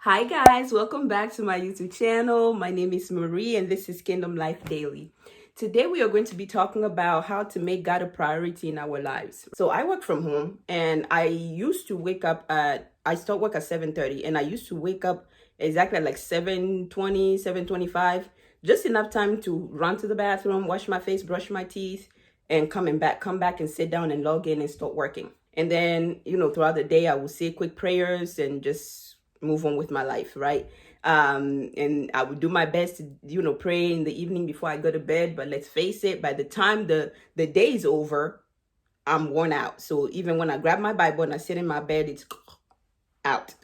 Hi guys, welcome back to my YouTube channel. My name is Marie and this is Kingdom Life Daily. Today we are going to be talking about how to make God a priority in our lives. So I work from home and I used to wake up I start work at 7:30 and I used to wake up exactly at like 7:20, 7:25, just enough time to run to the bathroom, wash my face, brush my teeth, and come back and sit down and log in and start working. And then, throughout the day I will say quick prayers and just move on with my life, right? And I would do my best to, pray in the evening before I go to bed. But let's face it, by the time the day is over, I'm worn out. So even when I grab my Bible and I sit in my bed, it's out.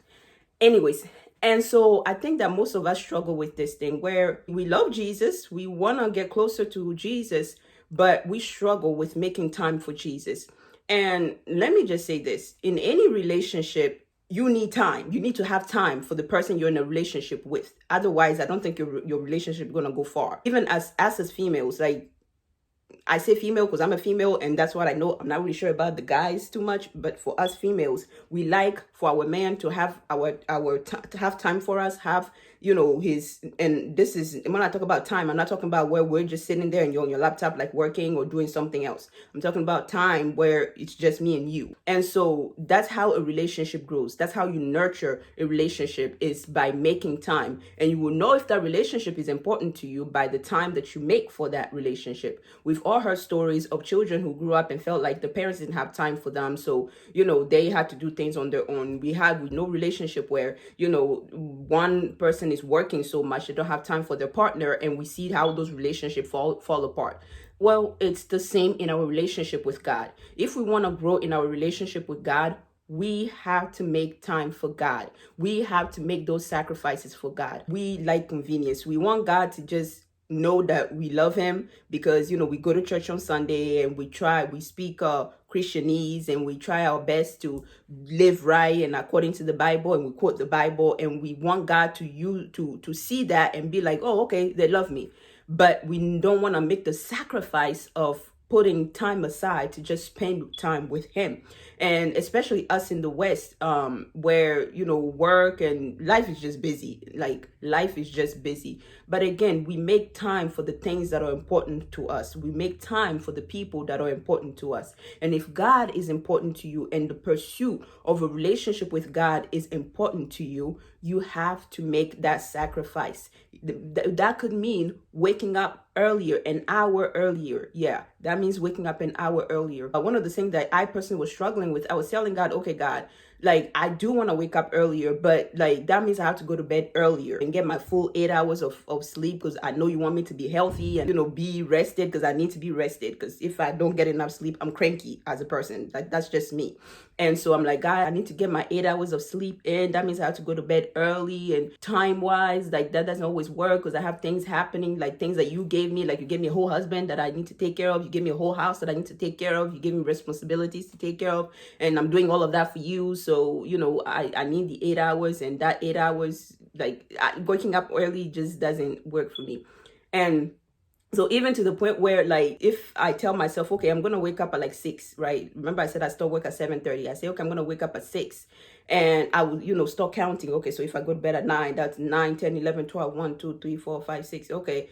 Anyways, and so I think that most of us struggle with this thing where we love Jesus, we want to get closer to Jesus, but we struggle with making time for Jesus. And let me just say this, in any relationship, you need time. You need to have time for the person you're in a relationship with. Otherwise, I don't think your relationship is going to go far. Even as females, like, I say female because I'm a female and that's what I know. I'm not really sure about the guys too much, but for us females, we like for our man to have to have time for us, have, his, and this is, when I talk about time, I'm not talking about where we're just sitting there and you're on your laptop, like working or doing something else. I'm talking about time where it's just me and you. And so that's how a relationship grows. That's how you nurture a relationship, is by making time. And you will know if that relationship is important to you by the time that you make for that relationship. We've all heard stories of children who grew up and felt like the parents didn't have time for them. So, they had to do things on their own. We had no relationship where, one person is working so much they don't have time for their partner, and we see how those relationships fall apart. Well, it's the same in our relationship with God. If we want to grow in our relationship with God, we have to make time for God. We have to make those sacrifices for God. We like convenience. We want God to just know that we love him because, we go to church on Sunday and we speak Christianese, and we try our best to live right and according to the Bible, and we quote the Bible, and we want God to see that and be like, oh, okay, they love me. But we don't want to make the sacrifice of putting time aside to just spend time with him. And especially us in the West, where, work and life is just busy. Like, life is just busy. But again, we make time for the things that are important to us. We make time for the people that are important to us. And if God is important to you and the pursuit of a relationship with God is important to you, you have to make that sacrifice. That could mean waking up earlier, an hour earlier. Yeah, that means waking up an hour earlier. But one of the things that I personally was struggling with, I was telling God, okay, God, like, I do want to wake up earlier, but like, that means I have to go to bed earlier and get my full 8 hours of sleep, because I know you want me to be healthy and, be rested, because I need to be rested. Because if I don't get enough sleep, I'm cranky as a person. Like, that's just me. And so I'm like, God, I need to get my 8 hours of sleep in. That means I have to go to bed early. And time wise, like, that doesn't always work because I have things happening, like things that you gave me. Like, you gave me a whole husband that I need to take care of. You gave me a whole house that I need to take care of. You gave me responsibilities to take care of. And I'm doing all of that for you. So, I need the 8 hours, and that 8 hours, like, waking up early just doesn't work for me. And so even to the point where, like, if I tell myself, okay, I'm going to wake up at like 6, right? Remember I said I start work at 7:30. I say, okay, I'm going to wake up at 6. And I would, start counting. Okay, so if I go to bed at 9, that's 9, 10, 11, 12, 1, 2, 3, 4, 5, 6. Okay,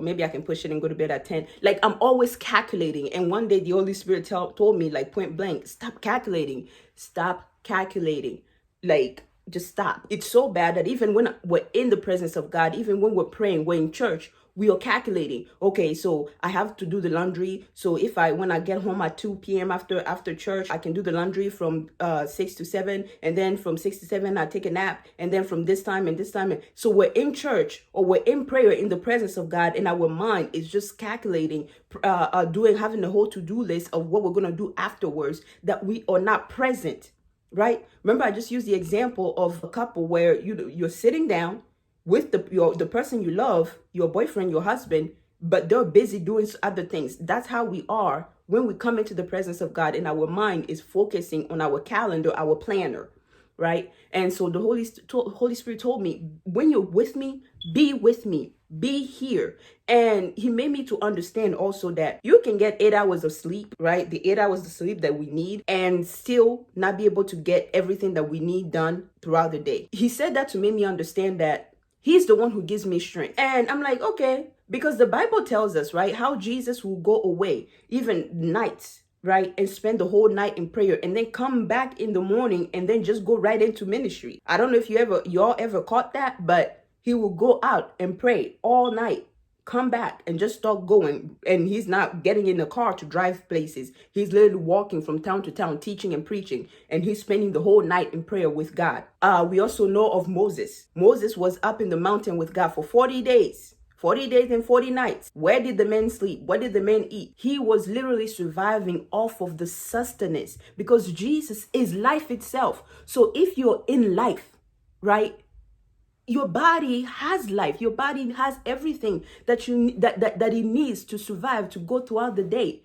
maybe I can push it and go to bed at 10. Like, I'm always calculating. And one day the Holy Spirit told me, like, point blank, stop calculating. Stop calculating. Like, just stop. It's so bad that even when we're in the presence of God, even when we're praying, we're in church, we are calculating. Okay, so I have to do the laundry. So when I get home at 2 p.m. after church, I can do the laundry from 6 to 7. And then from 6 to 7, I take a nap. And then from this time and this time. So we're in church, or we're in prayer in the presence of God, and our mind is just calculating, having a whole to-do list of what we're going to do afterwards, that we are not present. Right? Remember, I just used the example of a couple where you're sitting down with the person you love, your boyfriend, your husband, but they're busy doing other things. That's how we are when we come into the presence of God, and our mind is focusing on our calendar, our planner. right? And so the Holy Spirit told me, when you're with me, be here. And he made me to understand also that you can get 8 hours of sleep, right? The 8 hours of sleep that we need, and still not be able to get everything that we need done throughout the day. He said that to make me understand that he's the one who gives me strength. And I'm like, okay, because the Bible tells us, right, how Jesus will go away, even nights, right, and spend the whole night in prayer and then come back in the morning and then just go right into ministry. I don't know if y'all ever caught that, but he will go out and pray all night, come back and just start going. And he's not getting in the car to drive places. He's literally walking from town to town, teaching and preaching. And he's spending the whole night in prayer with God. We also know of Moses. Moses was up in the mountain with God for 40 days. 40 days and 40 nights. Where did the men sleep? What did the men eat? He was literally surviving off of the sustenance, because Jesus is life itself. So if you're in life, right, your body has life. Your body has everything that that it needs to survive, to go throughout the day.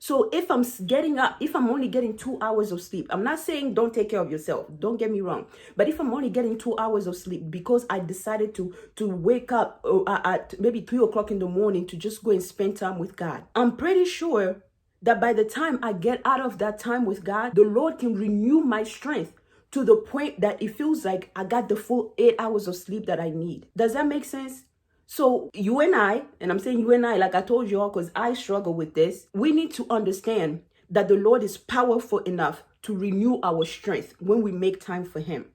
So if I'm getting up, if I'm only getting 2 hours of sleep, I'm not saying don't take care of yourself. Don't get me wrong. But if I'm only getting 2 hours of sleep because I decided to wake up at maybe 3 o'clock in the morning to just go and spend time with God, I'm pretty sure that by the time I get out of that time with God, the Lord can renew my strength to the point that it feels like I got the full 8 hours of sleep that I need. Does that make sense? So you and I, and I'm saying you and I, like I told you all, because I struggle with this, we need to understand that the Lord is powerful enough to renew our strength when we make time for him.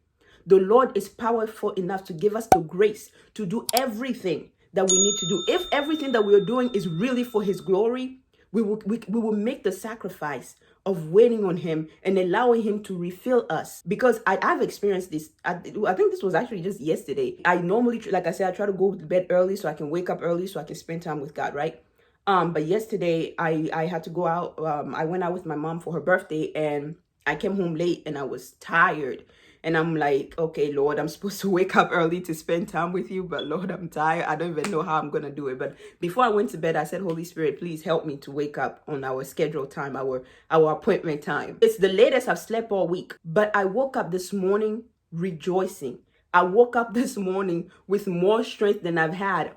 The Lord is powerful enough to give us the grace to do everything that we need to do. If everything that we are doing is really for his glory, we will make the sacrifice of waiting on him and allowing him to refill us. Because I've experienced this. I think this was actually just yesterday. I normally, like I said, I try to go to bed early so I can wake up early so I can spend time with God, right? But yesterday I had to go out. I went out with my mom for her birthday, and I came home late and I was tired. And I'm like, okay, Lord, I'm supposed to wake up early to spend time with you, but Lord, I'm tired. I don't even know how I'm going to do it. But before I went to bed, I said, Holy Spirit, please help me to wake up on our scheduled time, our appointment time. It's the latest I've slept all week, but I woke up this morning rejoicing. I woke up this morning with more strength than I've had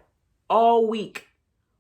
all week.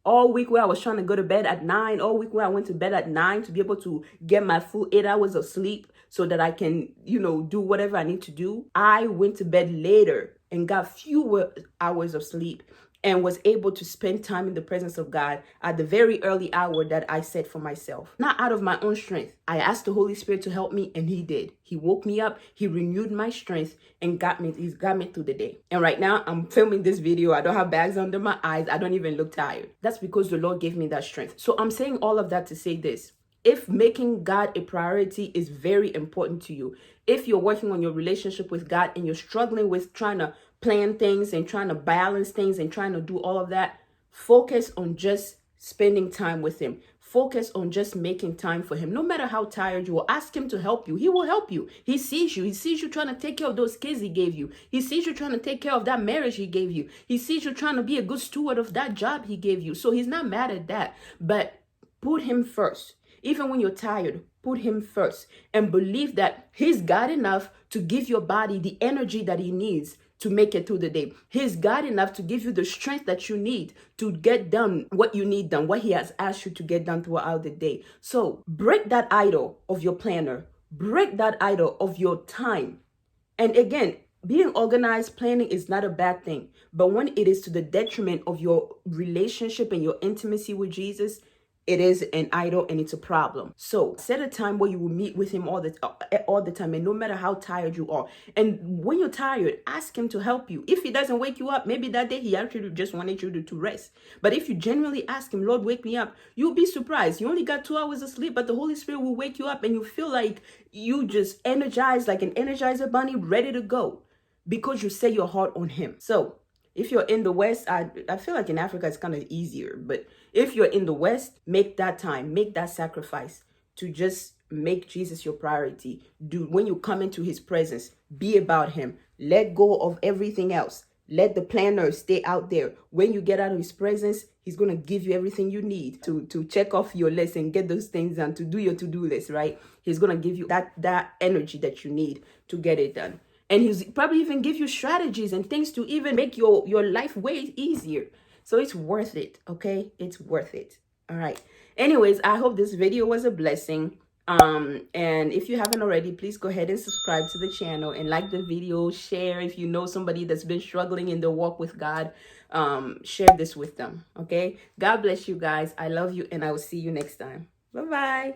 All week where I was trying to go to bed at 9, all week where I went to bed at 9 to be able to get my full 8 hours of sleep so that I can, do whatever I need to do. I went to bed later and got fewer hours of sleep and was able to spend time in the presence of God at the very early hour that I set for myself. Not out of my own strength. I asked the Holy Spirit to help me, and he did. He woke me up, he renewed my strength, and he's got me through the day. And right now, I'm filming this video. I don't have bags under my eyes. I don't even look tired. That's because the Lord gave me that strength. So I'm saying all of that to say this. If making God a priority is very important to you, if you're working on your relationship with God and you're struggling with trying to plan things and trying to balance things and trying to do all of that, focus on just spending time with him. Focus on just making time for him. No matter how tired you are, ask him to help you. He will help you. He sees you. He sees you trying to take care of those kids he gave you. He sees you trying to take care of that marriage he gave you. He sees you trying to be a good steward of that job he gave you. So he's not mad at that. But put him first. Even when you're tired, put him first and believe that he's got enough to give your body the energy that he needs to make it through the day. He's got enough to give you the strength that you need to get done what you need done, what he has asked you to get done throughout the day. So break that idol of your planner. Break that idol of your time. And again, being organized, planning is not a bad thing. But when it is to the detriment of your relationship and your intimacy with Jesus, it is an idol and it's a problem. So set a time where you will meet with him all the time, and no matter how tired you are. And when you're tired, ask him to help you. If he doesn't wake you up, maybe that day he actually just wanted you to rest. But if you genuinely ask him, Lord, wake me up, you'll be surprised. You only got 2 hours of sleep, but the Holy Spirit will wake you up and you feel like you just energized, like an Energizer bunny, ready to go because you set your heart on him. So if you're in the West, I feel like in Africa it's kind of easier. But if you're in the West, make that time, make that sacrifice to just make Jesus your priority. When you come into his presence, be about him. Let go of everything else. Let the planner stay out there. When you get out of his presence, he's going to give you everything you need to check off your list and get those things done, to do your to-do list, right? He's going to give you that energy that you need to get it done. And he's probably even give you strategies and things to even make your life way easier. So it's worth it, okay? It's worth it. All right. Anyways, I hope this video was a blessing. And if you haven't already, please go ahead and subscribe to the channel and like the video. Share if you know somebody that's been struggling in their walk with God. Share this with them. Okay. God bless you guys. I love you, and I will see you next time. Bye-bye.